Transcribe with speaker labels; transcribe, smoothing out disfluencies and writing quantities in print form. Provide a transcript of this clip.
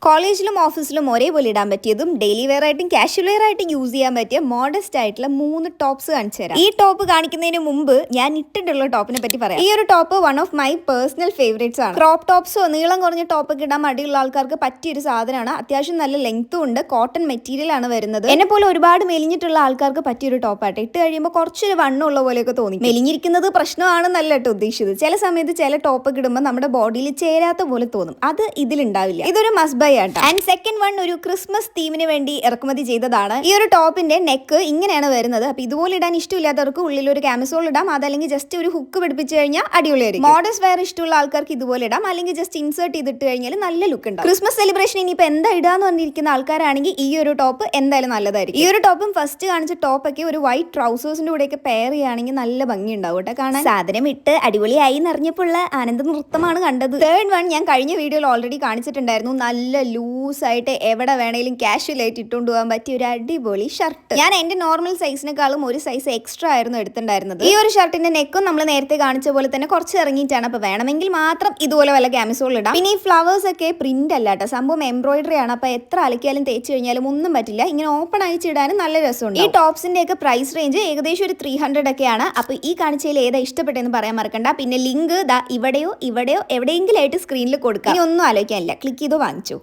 Speaker 1: കോളേജിലും ഓഫീസിലും ഒരേപോലെ ഇടാൻ പറ്റിയതും ഡെയിലി വെയർ ആയിട്ടും കാഷ്വൽ വെയർ ആയിട്ടും യൂസ് ചെയ്യാൻ പറ്റിയ മോഡസ്റ്റ് ആയിട്ടുള്ള 3 ടോപ്സ് കാണിച്ചു തരാം. ഈ ടോപ്പ് കാണിക്കുന്നതിന് മുമ്പ് ഞാൻ ഇട്ടിട്ടുള്ള ടോപ്പിനെ പറ്റി പറയാം. ഈ ഒരു top one of my personal favourites ആണ്. ക്രോപ്പ് ടോപ്സോ നീളം കുറഞ്ഞ ടോപ്പൊക്കെ ഇടാൻ മടിയുള്ള ആൾക്കാർക്ക് പറ്റിയൊരു സാധനമാണ്. അത്യാവശ്യം നല്ല ലെങ്ത്തും ഉണ്ട്. കോട്ടൺ മെറ്റീരിയൽ ആണ് വരുന്നത്. എന്നെ പോലെ ഒരുപാട് മെലിഞ്ഞിട്ടുള്ള ആൾക്കാർക്ക് പറ്റിയൊരു ടോപ്പായിട്ട് ഇട്ട് കഴിയുമ്പോൾ കുറച്ചൊരു വണ്ണമുള്ള പോലെയൊക്കെ തോന്നി. മെലിഞ്ഞിരിക്കുന്നത് പ്രശ്നമാണെന്നല്ല കേട്ടോ ഉദ്ദേശിച്ചത്. ചില സമയത്ത് ചില ടോപ്പൊക്കെ ഇടുമ്പോൾ നമ്മുടെ ബോഡിയിൽ ചേരാത്ത പോലെ തോന്നും. അത് ഇതിലുണ്ടാവില്ല. ഇതൊരു മസ്റ്റ് ബൈ ആട്ടോ. ആൻഡ് സെക്കൻഡ് വൺ ഒരു ക്രിസ്മസ് തീമിന് വേണ്ടി ഇറക്കുമതി ചെയ്തതാണ്. ഈ ഒരു ടോപ്പിന്റെ നെക്ക് ഇങ്ങനെയാണ് വരുന്നത്. അപ്പൊ ഇതുപോലെ ഇടാൻ ഇഷ്ടമില്ലാത്തവർക്ക് ഉള്ളിൽ ഒരു കാമിസോൾ ഇടാം. അതല്ലെങ്കിൽ ജസ്റ്റ് ഒരു ഹുക്ക് പിടിപ്പിച്ചു കഴിഞ്ഞാൽ അടിപൊളിയായിരിക്കും. മോഡസ്റ്റ് വെയർ ഇഷ്ടമുള്ള ആൾക്കാർക്ക് ഇതുപോലെ ഇടാം. അല്ലെങ്കിൽ ജസ്റ്റ് ഇൻസേർട്ട് ചെയ്തിട്ട് കഴിഞ്ഞാൽ നല്ല ലുക്ക് ഉണ്ടാവും. ക്രിസ്മസ് സെലിബ്രേഷൻ ഇനിയിപ്പോൾ എന്താ ഇടാന്ന് പറഞ്ഞിരിക്കുന്ന ആൾക്കാരാണെങ്കിൽ ഈ ഒരു ടോപ്പ് എന്തായാലും നല്ലതായിരിക്കും. ഈ ഒരു ടോപ്പും ഫസ്റ്റ് കാണിച്ച ടോപ്പൊക്കെ ഒരു വൈറ്റ് ട്രൗസേഴ്സിന്റെ കൂടെയൊക്കെ പെയർ ചെയ്യുകയാണെങ്കിൽ നല്ല ഭംഗി ഉണ്ടാവും കേട്ടോ കാണാൻ. സാധനം ഇട്ട് അടിപൊളിയായി നിറഞ്ഞപ്പോഴുള്ള ആനന്ദ നൃത്തമാണ് കണ്ടത്. തേർഡ് വൺ ഞാൻ കഴിഞ്ഞ വീഡിയോയിൽ ഓൾറെഡി കാണിച്ചിട്ടുണ്ടായിരുന്നു. നല്ല ലൂസായിട്ട് എവിടെ വേണേലും കാഷ്വൽ ആയിട്ട് ഇട്ടുകൊണ്ട് പോകാൻ പറ്റിയ ഒരു അടിപൊളി ഷർട്ട്. ഞാൻ എന്റെ നോർമൽ സൈസിനെക്കാളും ഒരു സൈസ് എക്സ്ട്രാ ആയിരുന്നു എടുത്തിട്ടുണ്ടായിരുന്നത്. ഈ ഒരു ഷർട്ടിന്റെ നെക്കും നമ്മൾ നേരത്തെ കാണിച്ച പോലെ തന്നെ കുറച്ച് ഇറങ്ങിയിട്ടാണ്. അപ്പൊ വേണമെങ്കിൽ മാത്രം ഇതുപോലെ വല്ല കാമിസോൾ ഇടാം. പിന്നെ ഈ ഫ്ലവേഴ്സ് ഒക്കെ പ്രിന്റ് അല്ല കേട്ടോ, സംഭവം എംബ്രോയിഡറി ആണ്. അപ്പൊ എത്ര അലക്കിയാലും തേച്ച് കഴിഞ്ഞാലും ഒന്നും പറ്റില്ല. ഇങ്ങനെ ഓപ്പൺ അയച്ചിടാനും നല്ല രസമുണ്ട്. ഈ ടോപ്സിന്റെ ഒക്കെ പ്രൈസ് റേഞ്ച് ഏകദേശം ഒരു 300 ഒക്കെയാണ്. അപ്പൊ ഈ കാണിച്ചതിൽ ഏതാ ഇഷ്ടപ്പെട്ടെന്ന് പറയാൻ മറക്കണ്ട. പിന്നെ ലിങ്ക് ഇവിടെയോ എവിടെയെങ്കിലും ആയിട്ട് സ്ക്രീനിൽ കൊടുക്കാം. ഇനി ഒന്നും ആലോചിക്കാനില്ല, ക്ലിക്ക് ചെയ്തോ വാങ്ങിച്ചു.